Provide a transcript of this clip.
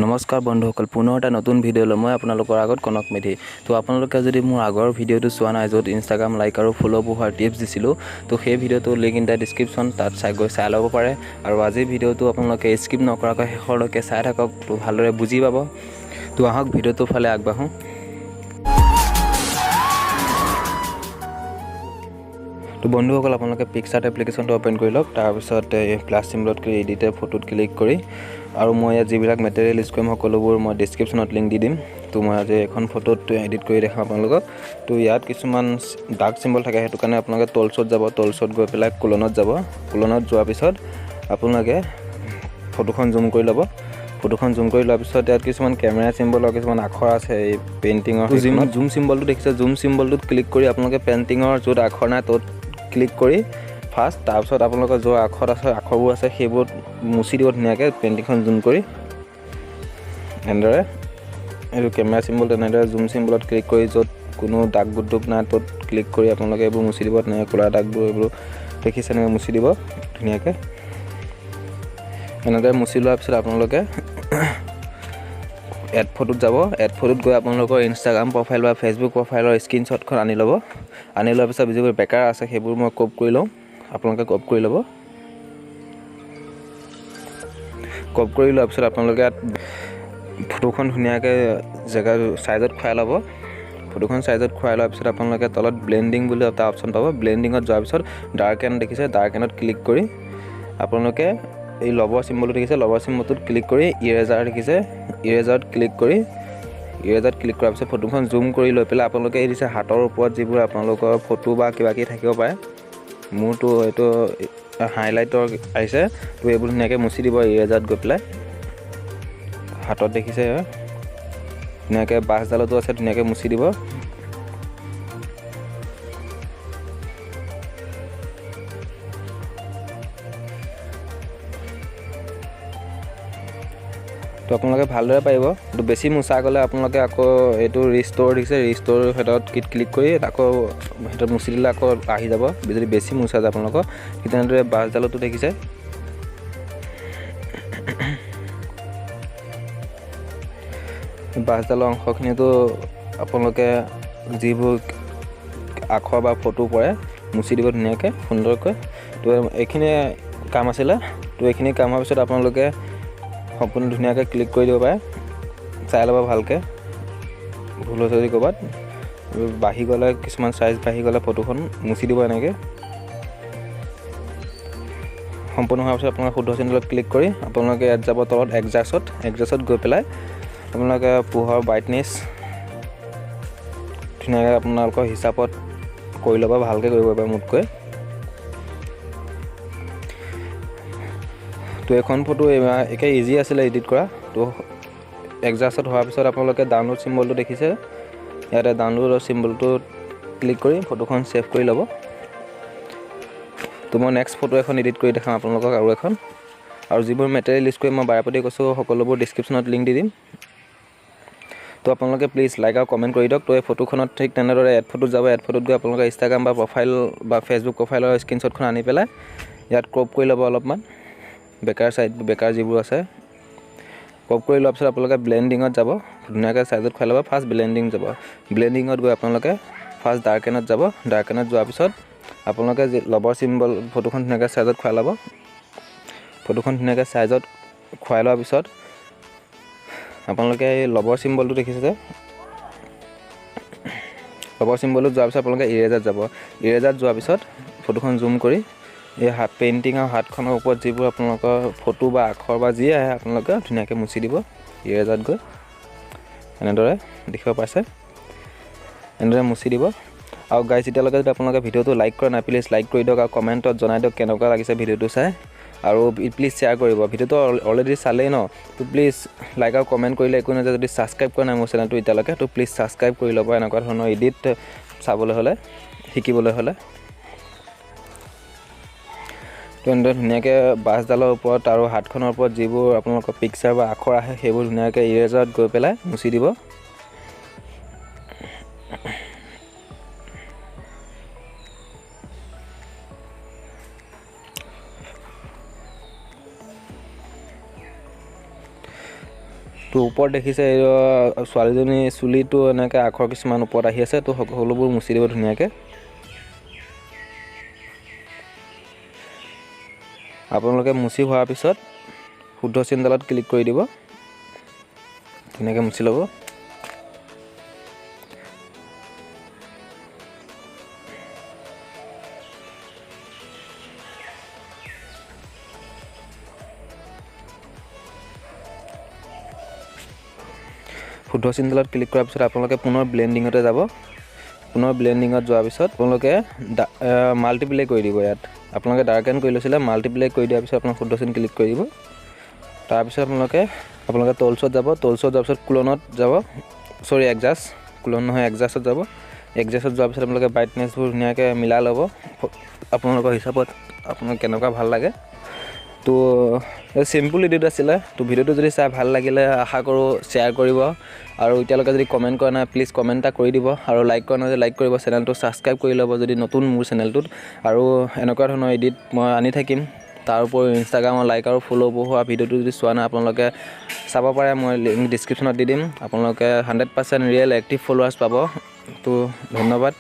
নমস্কাৰ বন্ধুসকল, পুনৰ এটা নতুন ভিডিঅ'লৈ মই আপোনালোকৰ আগত কনক মেধি। তো আপোনালোকে যদি মোৰ আগৰ ভিডিঅ'টো চোৱা নাই, য'ত ইনষ্টাগ্ৰাম লাইক আৰু ফ'ল' বঢ়োৱাৰ টিপছ দিছিলোঁ, তো সেই ভিডিঅ'টো লিংক ইন দ্য ডিছক্ৰিপশ্যন, তাত চাই ল'ব পাৰে। আৰু আজিৰ ভিডিঅ'টো আপোনালোকে স্কিপ নকৰাকৈ শেষলৈকে চাই থাকক, তো ভালদৰে বুজি পাব। তো আহক ভিডিঅ'টোৰ ফালে আগবাঢ়োঁ। তো বন্ধুসকল, আপোনালোকে পিকচাৰ্ট এপ্লিকেশ্যনটো অ'পেন কৰি লওক। তাৰপিছত প্লাছ চিম্বলত ক্লিক এডিটে ফটোত ক্লিক কৰি, আৰু মই ইয়াত যিবিলাক মেটেৰিয়েল ইউজ কৰিম সকলোবোৰ মই ডিছক্ৰিপশ্যনত লিংক দি দিম। তো মই আজি এখন ফটোত এডিট কৰি দেখাম আপোনালোকক। তো ইয়াত কিছুমান ডাৰ্ক চিম্বল থাকে, সেইটো কাৰণে আপোনালোকে টলছত যাব। টলছত গৈ পেলাই কোলনত যাব। কোলনত যোৱাৰ পিছত আপোনালোকে ফটোখন জুম কৰি ল'ব। ফটোখন জুম কৰি লোৱাৰ পিছত ইয়াত কিছুমান কেমেৰা চিম্বলৰ কিছুমান আখৰ আছে এই পেইণ্টিঙৰ। জুম চিম্বলটো দেখিছে, জুম চিম্বলটোত ক্লিক কৰি আপোনালোকে পেইণ্টিঙৰ য'ত আখৰ নাই ত'ত ক্লিক কৰি ফাৰ্ষ্ট, তাৰপিছত আপোনালোকৰ য'ৰ আখৰবোৰ আছে সেইবোৰ মুচি দিব ধুনীয়াকৈ পেইণ্টিংখন জুম কৰি। এনেদৰে এইটো কেমেৰা চিম্বল, তেনেদৰে জুম চিম্বলত ক্লিক কৰি য'ত কোনো দাগ গোট নাই ত'ত ক্লিক কৰি আপোনালোকে এইবোৰ মুচি দিব। তেনেকৈ ক'লা দাগবোৰ এইবোৰ দেখিছে, এনেকৈ মুচি দিব ধুনীয়াকৈ। এনেদৰে মুচি লোৱাৰ পিছত আপোনালোকে এড ফটোত যাব। এড ফটোত গৈ আপোনালোকৰ ইনষ্টাগ্ৰাম প্ৰফাইল বা ফেচবুক প্ৰফাইলৰ স্ক্ৰীনশ্বটখন আনি ল'ব। আনি লোৱাৰ পিছত যিবোৰ বেকাৰ আছে সেইবোৰ মই কপি কৰি লওঁ। আপোনালোকে কপি কৰি ল'ব। কপি কৰি লোৱাৰ পিছত আপোনালোকে ইয়াত ফটোখন ধুনীয়াকৈ জেগা চাইজত খুৱাই ল'ব। ফটোখন চাইজত খুৱাই লোৱাৰ পিছত আপোনালোকে তলত ব্লেণ্ডিং বুলি এটা অপশ্যন পাব। ব্লেণ্ডিঙত যোৱাৰ পিছত ডাৰ্ক এণ্ড দেখিছে, ডাৰ্ক এণ্ডত ক্লিক কৰি আপোনালোকে এই লবৰ চিম্বলটো দেখিছে, লবৰ চিম্বলটোত ক্লিক কৰি ইৰেজাৰ দেখিছে, ইৰেজাৰত ক্লিক কৰি ইৰেজাৰত ক্লিক কৰাৰ পিছত ফটোখন জুম কৰি লৈ পেলাই আপোনালোকে এই দিছে হাতৰ ওপৰত যিবোৰ আপোনালোকৰ ফটো বা কিবা কিবি থাকিব পাৰে। মোৰতো এইটো হাইলাইটৰ আহিছে, তো এইবোৰ ধুনীয়াকৈ মুচি দিব ইৰেজাৰত গৈ পেলাই। হাতত দেখিছে ধুনীয়াকৈ বাছডালতো আছে, ধুনীয়াকৈ মুচি দিব। তো আপোনালোকে ভালদৰে পাৰিব। তো বেছি মোচা গ'লে আপোনালোকে আকৌ এইটো ৰিষ্ট'ৰ দিছে, ৰিষ্ট'ৰ সেইটোত ক্লিক কৰি আকৌ সেইটোত মুচি দিলে আকৌ আহি যাব। যদি বেছি মোচা যায় আপোনালোকৰ, ঠিক তেনেদৰে বাছডালতো দেখিছে। বাছডালৰ অংশখিনিতো আপোনালোকে যিবোৰ আখৰ বা ফটো পৰে মুচি দিব ধুনীয়াকৈ সুন্দৰকৈ। তো এইখিনিয়ে কাম আছিলে। তো এইখিনি কাম হোৱাৰ পিছত আপোনালোকে সম্পূৰ্ণ ধুনীয়াকৈ ক্লিক কৰি দিব পাৰে। চাই ল'ব ভালকৈ, ভুল হৈছে যদি ক'ৰবাত বাঢ়ি গ'লে, কিছুমান চাইজ বাঢ়ি গ'লে ফটোখন মুচি দিব এনেকৈ। সম্পূৰ্ণ হোৱাৰ পিছত আপোনালোকে শুদ্ধ চিহ্নত ক্লিক কৰি আপোনালোকে ইয়াত যাব তলত এডজাষ্টত গৈ পেলাই আপোনালোকে পোহৰ ব্ৰাইটনেছ ধুনীয়াকৈ আপোনালোকৰ হিচাপত কৰি ল'ব, ভালকৈ কৰিব পাৰে মোতকৈ। তো এখন ফটো একে ইজি আছিলে এডিট কৰা। তো এডজাষ্টত হোৱাৰ পিছত আপোনালোকে ডাউনলোড চিম্বলটো দেখিছে, ইয়াতে ডাউনলোডৰ চিম্বলটোত ক্লিক কৰি ফটোখন ছেভ কৰি ল'ব। তো মই নেক্সট ফটো এখন এডিট কৰি দেখাম আপোনালোকক আৰু এখন। আৰু যিবোৰ মেটেৰিয়েল ইউজ কৰিম মই বাৰে কৈছোঁ, সকলোবোৰ ডিছক্ৰিপশ্যনত লিংক দি দিম। তো আপোনালোকে প্লিজ লাইক আৰু কমেণ্ট কৰি দিয়ক। তো এই ফটোখনত ঠিক তেনেদৰে এড ফটোত যাব। এড ফটোত গৈ আপোনালোকে ইনষ্টাগ্ৰাম বা প্ৰফাইল বা ফেচবুক প্ৰফাইলৰ স্ক্ৰীনশ্বটখন আনি পেলাই ইয়াত ক্ৰপ কৰি ল'ব অলপমান, বেকাৰ যিবোৰ আছে। ক্ৰপ কৰি লোৱাৰ পিছত আপোনালোকে ব্লেণ্ডিঙত যাব, ধুনীয়াকৈ চাইজত খুৱাই ল'ব। ফাৰ্ষ্ট ব্লেণ্ডিং যাব। ব্লেণ্ডিঙত গৈ আপোনালোকে ফাৰ্ষ্ট ডাৰ্ক এণ্ডত যাব। ডাৰ্ক এণ্ডত যোৱাৰ পিছত আপোনালোকে যি লবৰ চিম্বল ফটোখন ধুনীয়াকৈ চাইজত খুৱাই ল'ব। ফটোখন ধুনীয়াকৈ চাইজত খুৱাই লোৱাৰ পিছত আপোনালোকে এই লবৰ চিম্বলটো দেখিছে যে, লবৰ চিম্বলটোত যোৱাৰ পিছত আপোনালোকে ইৰেজাৰত যাব। ইৰেজাৰত যোৱাৰ পিছত ফটোখন জুম কৰি এই পেইণ্টিং আৰু হাতখনৰ ওপৰত যিবোৰ আপোনালোকৰ ফটো বা আখৰ বা যি আহে আপোনালোকে ধুনীয়াকৈ মুচি দিব ইৰেজাৰত গৈ। এনেদৰে দেখিব পাইছে, এনেদৰে মুচি দিব। আৰু গাইজ, এতিয়ালৈকে যদি আপোনালোকে ভিডিঅ'টো লাইক কৰা নাই, প্লিজ লাইক কৰি দিয়ক আৰু কমেণ্টত জনাই দিয়ক কেনেকুৱা লাগিছে ভিডিঅ'টো চাই। আৰু প্লিজ শ্বেয়াৰ কৰিব। ভিডিঅ'টো অলৰেডি চালেই ন, তো প্লিজ লাইক আৰু কমেণ্ট কৰিলে একো নাযায়। যদি ছাবস্ক্ৰাইব কৰা নাই মোৰ চেনেলটো এতিয়ালৈকে, তো প্লিজ ছাবস্ক্ৰাইব কৰি ল'ব এনেকুৱা ধৰণৰ এডিট চাবলৈ হ'লে, শিকিবলৈ হ'লে। তো এনেদৰে ধুনীয়াকৈ বাছডালৰ ওপৰত আৰু হাতখনৰ ওপৰত যিবোৰ আপোনালোকৰ পিকচাৰ বা আখৰ আহে সেইবোৰ ধুনীয়াকৈ ইৰেজাৰত গৈ পেলাই মুচি দিব। তো ওপৰত দেখিছে ছোৱালীজনী চুলিটো এনেকৈ আখৰ কিছুমান ওপৰত আহি আছে। তো সকলোবোৰ মুচি দিব ধুনীয়াকৈ। আপোনালোকে মুচি হোৱাৰ পিছত শুদ্ধ চিনডালত ক্লিক কৰি দিব। ধুনীয়াকৈ মুচি ল'ব। শুদ্ধ চিনডালত ক্লিক কৰাৰ পিছত আপোনালোকে পুনৰ ব্লেণ্ডিঙতে যাব। পুনৰ ব্লেণ্ডিঙত যোৱাৰ পিছত আপোনালোকে মাল্টিপ্লাই কৰি দিব। ইয়াত আপোনালোকে ডাৰ্ক এণ্ড কৰি লৈছিলে, মাল্টিপ্লাই কৰি দিয়াৰ পিছত আপোনালোকে শুদ্ধ চিন ক্লিক কৰি দিব। তাৰপিছত আপোনালোকে টলছত যাব। টলছত যোৱাৰ পিছত ক্লোনত যাব, ক্লোন নহয় এডজাষ্টত যাব। এডজাষ্টত যোৱাৰ পিছত আপোনালোকে ব্ৰাইটনেছবোৰ ধুনীয়াকৈ মিলাই ল'ব আপোনালোকৰ হিচাপত, আপোনাক কেনেকুৱা ভাল লাগে। তো চিম্পুল এডিট আছিলে। তো ভিডিঅ'টো যদি চাই ভাল লাগিলে আশা কৰোঁ শ্বেয়াৰ কৰিব, আৰু এতিয়ালৈকে যদি কমেণ্ট কৰা নাই প্লিজ কমেণ্ট এটা কৰি দিব, আৰু লাইক কৰা নাই যদি লাইক কৰিব, চেনেলটো ছাবস্ক্ৰাইব কৰি ল'ব যদি নতুন মোৰ চেনেলটোত। আৰু এনেকুৱা ধৰণৰ এডিট মই আনি থাকিম। তাৰ উপৰিও ইনষ্টাগ্ৰামৰ লাইক আৰু ফ'ল' হোৱা ভিডিঅ'টো যদি চোৱা নাই আপোনালোকে চাব পাৰে, মই লিংক ডিছক্ৰিপশ্যনত দি দিম। আপোনালোকে 100% ৰিয়েল এক্টিভ ফলোৱাৰ্ছ পাব। তো ধন্যবাদ।